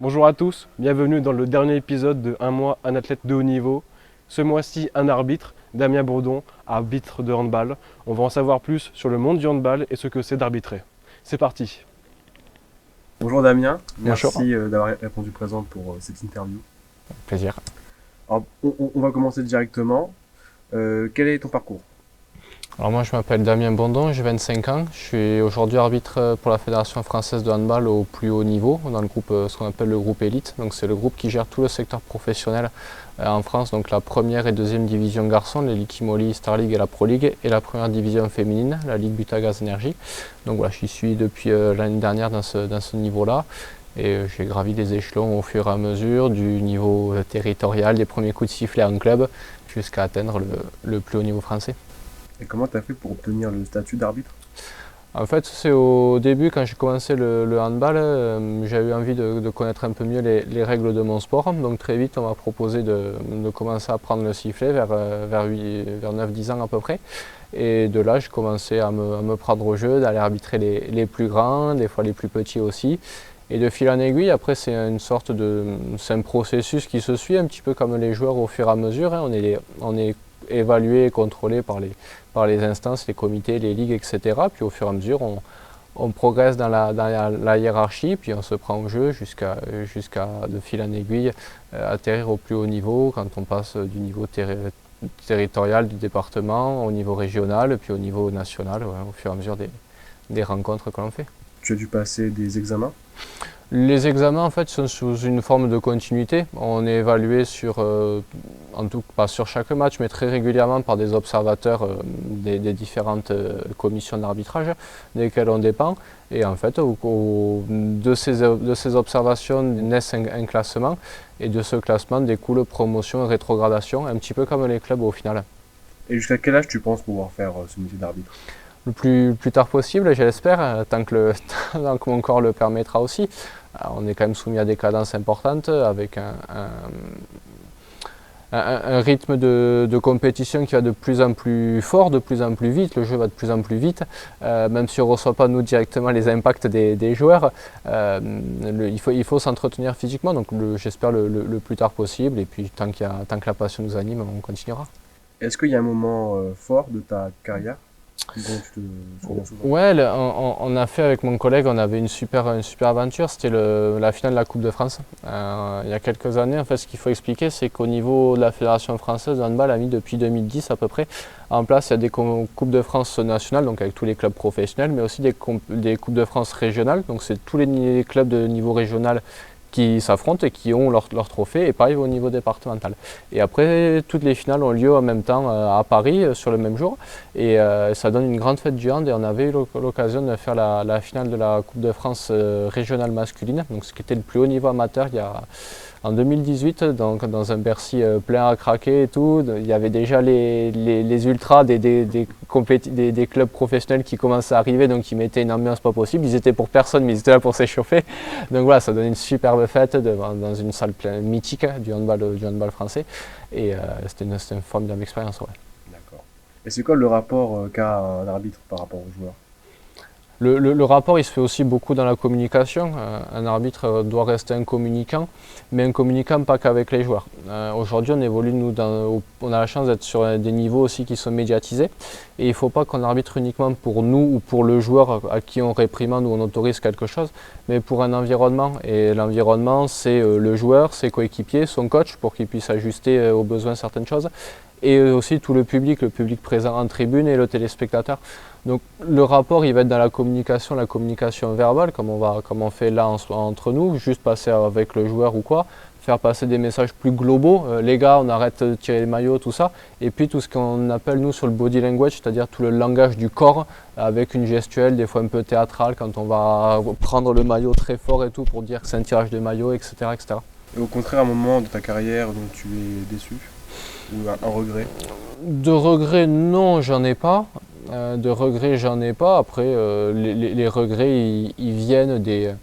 Bonjour à tous, bienvenue dans le dernier épisode de Un mois, un athlète de haut niveau. Ce mois-ci, un arbitre, Damien Bourdon, arbitre de handball. On va en savoir plus sur le monde du handball et ce que c'est d'arbitrer. C'est parti. Bonjour Damien, Bonjour. merci d'avoir répondu présent pour cette interview. Plaisir. Alors, on va commencer directement. Quel est ton parcours? Alors moi je m'appelle Damien Bourdon, j'ai 25 ans, je suis aujourd'hui arbitre pour la Fédération française de handball au plus haut niveau, dans le groupe, ce qu'on appelle le groupe élite. Donc c'est le groupe qui gère tout le secteur professionnel en France, donc la première et deuxième division garçons, les Ligue Imoli, Star League et la Pro League, et la première division féminine, la Ligue Butagaz Énergie. Donc voilà, j'y suis depuis l'année dernière dans ce niveau-là. Et j'ai gravi les échelons au fur et à mesure, du niveau territorial, des premiers coups de sifflet en club, jusqu'à atteindre le plus haut niveau français. Et comment tu as fait pour obtenir le statut d'arbitre? En fait, c'est au début, quand j'ai commencé le handball, j'ai eu envie de connaître un peu mieux les règles de mon sport. Donc très vite, on m'a proposé de commencer à prendre le sifflet vers 9-10 ans à peu près. Et de là, j'ai commencé à me prendre au jeu, d'aller arbitrer les plus grands, des fois les plus petits aussi. Et de fil en aiguille, après, c'est un processus qui se suit un petit peu comme les joueurs au fur et à mesure. Hein. On est évalué et contrôlé par les instances, les comités, les ligues, etc. Puis au fur et à mesure, on progresse dans la hiérarchie, puis on se prend au jeu jusqu'à de fil en aiguille atterrir au plus haut niveau quand on passe du niveau territorial du département au niveau régional, puis au niveau national, ouais, au fur et à mesure des rencontres que l'on fait. Tu as dû passer des examens? Les examens en fait sont sous une forme de continuité. On est évalué en tout pas sur chaque match, mais très régulièrement par des observateurs des différentes commissions d'arbitrage desquelles on dépend. Et en fait, de ces observations naissent un classement, et de ce classement découle promotion et rétrogradation, un petit peu comme les clubs au final. Et jusqu'à quel âge tu penses pouvoir faire ce métier d'arbitre? Le plus tard possible, je l'espère, tant que mon corps le permettra aussi. Alors, on est quand même soumis à des cadences importantes, avec un rythme de compétition qui va de plus en plus fort, de plus en plus vite, le jeu va de plus en plus vite, même si on ne reçoit pas nous directement les impacts des joueurs, il faut s'entretenir physiquement, donc j'espère le plus tard possible, et puis tant que la passion nous anime, on continuera. Est-ce qu'il y a un moment fort de ta carrière dont tu te souviens souvent? Ouais, on a fait avec mon collègue, on avait une super aventure, c'était la finale de la Coupe de France. Il y a quelques années, en fait, ce qu'il faut expliquer, c'est qu'au niveau de la Fédération française de handball, a mis depuis 2010 à peu près en place, il y a des Coupes de France nationales, donc avec tous les clubs professionnels, mais aussi des Coupes de France régionales, donc c'est tous les clubs de niveau régional qui s'affrontent et qui ont leur trophée, et pareil au niveau départemental. Et après, toutes les finales ont lieu en même temps à Paris, sur le même jour, et ça donne une grande fête du hand, et on avait eu l'occasion de faire la finale de la Coupe de France régionale masculine, donc ce qui était le plus haut niveau amateur en 2018, donc dans un Bercy plein à craquer et tout. Il y avait déjà les ultras des clubs professionnels qui commençaient à arriver, donc ils mettaient une ambiance pas possible. Ils étaient pour personne, mais ils étaient là pour s'échauffer. Donc voilà, ça donnait une superbe fête dans une salle mythique du handball français. Et c'était une formidable expérience. Ouais. D'accord. Et c'est quoi le rapport qu'a un arbitre par rapport aux joueurs? Le rapport, il se fait aussi beaucoup dans la communication. Un arbitre doit rester un communicant, mais un communicant pas qu'avec les joueurs. Aujourd'hui, on évolue, on a la chance d'être sur des niveaux aussi qui sont médiatisés. Et il ne faut pas qu'on arbitre uniquement pour nous ou pour le joueur à qui on réprimande ou on autorise quelque chose, mais pour un environnement. Et l'environnement, c'est le joueur, ses coéquipiers, son coach, pour qu'il puisse ajuster aux besoins certaines choses. Et aussi tout le public présent en tribune et le téléspectateur. Donc le rapport, il va être dans la communication verbale, comme on fait là entre nous, juste passer avec le joueur ou quoi, faire passer des messages plus globaux, les gars, on arrête de tirer les maillots, tout ça, et puis tout ce qu'on appelle nous sur le body language, c'est-à-dire tout le langage du corps, avec une gestuelle, des fois un peu théâtrale, quand on va prendre le maillot très fort et tout, pour dire que c'est un tirage de maillot, etc., etc. Et au contraire, un moment de ta carrière dont tu es déçu? Ou un regret? De regrets, non, j'en ai pas. Après, les regrets, ils viennent des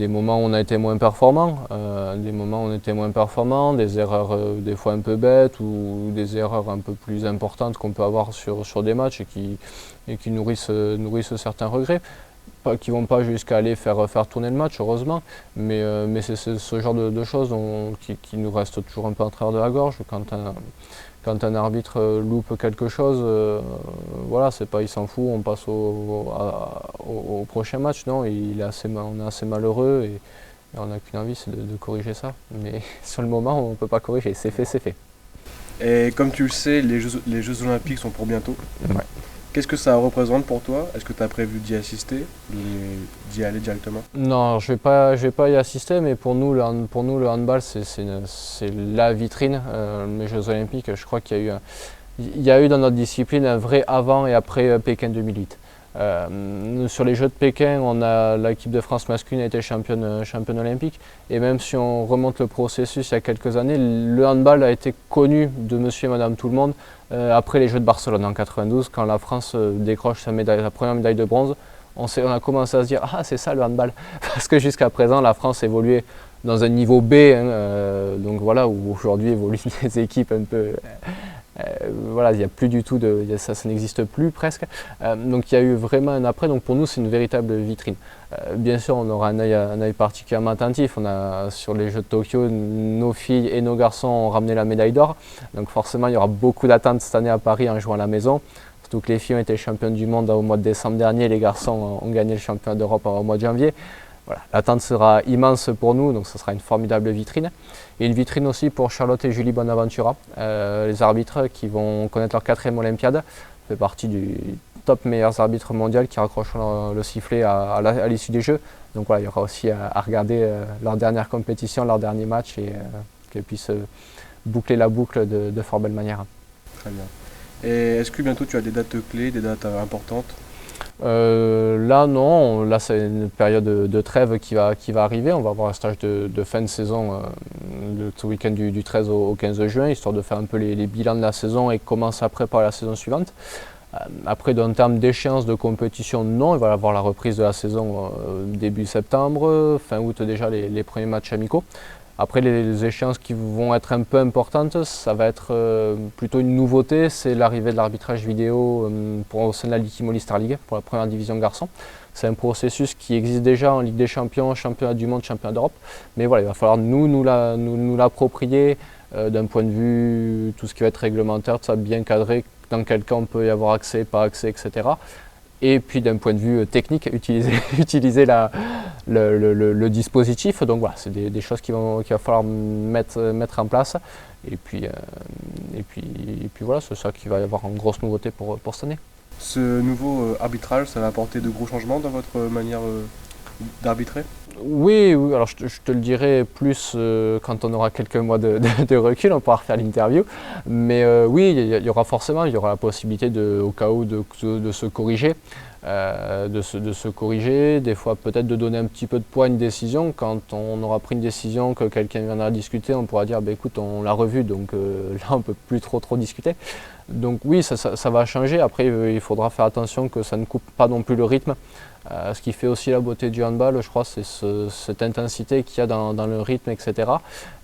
moments où on a été moins performant, des erreurs des fois un peu bêtes, ou des erreurs un peu plus importantes qu'on peut avoir sur des matchs, et qui nourrissent certains regrets. vont pas jusqu'à aller faire tourner le match, heureusement, mais c'est ce genre de choses qui nous reste toujours un peu en travers de la gorge. Quand un arbitre loupe quelque chose, voilà, c'est pas il s'en fout, on passe au prochain match. Non, on est assez malheureux et on n'a qu'une envie, c'est de corriger ça. Mais sur le moment, on ne peut pas corriger, c'est fait, c'est fait. Et comme tu le sais, les Jeux Olympiques sont pour bientôt. Ouais. Qu'est-ce que ça représente pour toi? Est-ce que tu as prévu d'y assister, d'y aller directement? Non, je vais pas y assister, mais pour nous, le handball, c'est la vitrine. Les Jeux Olympiques, je crois qu'il y a eu dans notre discipline un vrai avant et après Pékin 2008. Sur les Jeux de Pékin, l'équipe de France masculine a été championne olympique. Et même si on remonte le processus il y a quelques années, le handball a été connu de monsieur et madame tout le monde après les Jeux de Barcelone en 92, quand la France décroche sa première médaille de bronze. On a commencé à se dire « Ah, c'est ça le handball !» Parce que jusqu'à présent, la France évoluait dans un niveau B, donc voilà, où aujourd'hui évoluent des équipes un peu... voilà, il n'y a plus du tout ça n'existe plus presque. Donc il y a eu vraiment un après. Donc pour nous, c'est une véritable vitrine. Bien sûr, on aura un œil particulièrement attentif. Sur les Jeux de Tokyo, nos filles et nos garçons ont ramené la médaille d'or. Donc forcément, il y aura beaucoup d'attentes cette année à Paris en jouant à la maison. Surtout que les filles ont été championnes du monde au mois de décembre dernier. Les garçons ont gagné le championnat d'Europe au mois de janvier. Voilà, l'attente sera immense pour nous, donc ce sera une formidable vitrine. Et une vitrine aussi pour Charlotte et Julie Bonaventura, les arbitres qui vont connaître leur 4e Olympiade. Ça fait partie du top meilleurs arbitres mondiaux qui raccrocheront le sifflet à l'issue des Jeux. Donc voilà, il y aura aussi à regarder leur dernière compétition, leur dernier match et qu'elles puissent boucler la boucle de fort belle manière. Très bien. Et est-ce que bientôt tu as des dates clés, des dates importantes? Là non, là c'est une période de trêve qui va arriver. On va avoir un stage de fin de saison ce week-end du 13 au 15 juin, histoire de faire un peu les bilans de la saison et commencer à préparer la saison suivante. Après, en termes d'échéance de compétition, non, il va y avoir la reprise de la saison début septembre, fin août déjà les premiers matchs amicaux. Après, les échéances qui vont être un peu importantes, ça va être plutôt une nouveauté, c'est l'arrivée de l'arbitrage vidéo au sein de la Ligue Imoli Star League pour la première division garçon. C'est un processus qui existe déjà en Ligue des Champions, Championnat du Monde, Championnat d'Europe. Mais voilà, il va falloir nous l'approprier d'un point de vue tout ce qui va être réglementaire, tout ça bien cadré, dans quel cas on peut y avoir accès, pas accès, etc. Et puis d'un point de vue technique, utiliser le dispositif. Donc voilà, c'est des choses qu'il va falloir mettre en place. Et puis voilà, c'est ça qui va y avoir en grosse nouveauté pour cette année. Ce nouveau arbitrage, ça va apporter de gros changements dans votre manière d'arbitrer? Oui, alors je te le dirai plus quand on aura quelques mois de recul, on pourra refaire l'interview. Mais oui, il y aura la possibilité au cas où de se corriger. De se corriger, des fois peut-être de donner un petit peu de poids à une décision. Quand on aura pris une décision, que quelqu'un viendra discuter, on pourra dire écoute, on l'a revu, donc là on ne peut plus trop discuter. Donc oui, ça va changer. Après, il faudra faire attention que ça ne coupe pas non plus le rythme. Ce qui fait aussi la beauté du handball, je crois, c'est cette intensité qu'il y a dans le rythme, etc.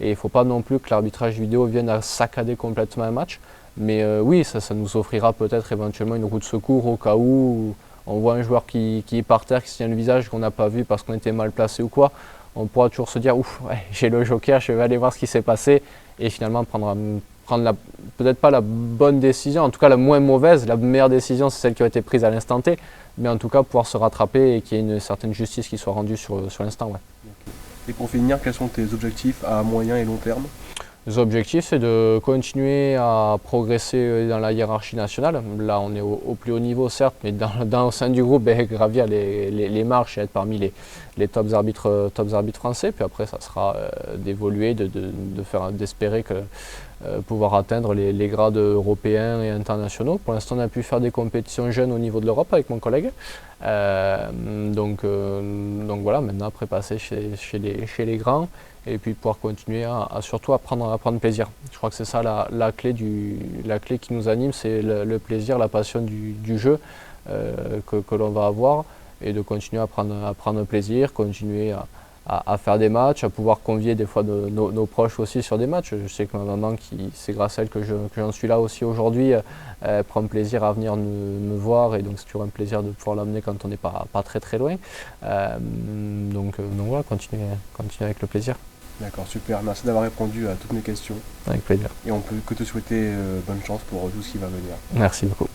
Et il ne faut pas non plus que l'arbitrage vidéo vienne à saccader complètement un match. Mais oui, ça nous offrira peut-être éventuellement une roue de secours au cas où on voit un joueur qui est par terre, qui se tient le visage, qu'on n'a pas vu parce qu'on était mal placé ou quoi. On pourra toujours se dire ouf, ouais, j'ai le joker, je vais aller voir ce qui s'est passé et finalement prendre peut-être pas la bonne décision, en tout cas la moins mauvaise. La meilleure décision, c'est celle qui a été prise à l'instant T, mais en tout cas pouvoir se rattraper et qu'il y ait une certaine justice qui soit rendue sur l'instant. Ouais. Et pour finir, quels sont tes objectifs à moyen et long terme? Les objectifs, c'est de continuer à progresser dans la hiérarchie nationale. Là, on est au plus haut niveau, certes, mais au sein du groupe, gravir les marches et être parmi les tops arbitres français. Puis après, ça sera d'évoluer, d'espérer pouvoir atteindre les grades européens et internationaux. Pour l'instant, on a pu faire des compétitions jeunes au niveau de l'Europe avec mon collègue. Donc voilà, maintenant, après passer chez les grands. Et puis pouvoir continuer surtout à prendre plaisir. Je crois que c'est ça la clé qui nous anime, c'est le plaisir, la passion du jeu que l'on va avoir et de continuer à prendre plaisir, continuer à faire des matchs, à pouvoir convier des fois nos proches aussi sur des matchs. Je sais que ma maman, c'est grâce à elle que j'en suis là aussi aujourd'hui, elle prend plaisir à venir me voir et donc c'est toujours un plaisir de pouvoir l'amener quand on n'est pas très très loin. Donc voilà, continuer avec le plaisir. D'accord, super. Merci d'avoir répondu à toutes mes questions. Avec plaisir. Et on peut que te souhaiter bonne chance pour tout ce qui va venir. Merci beaucoup.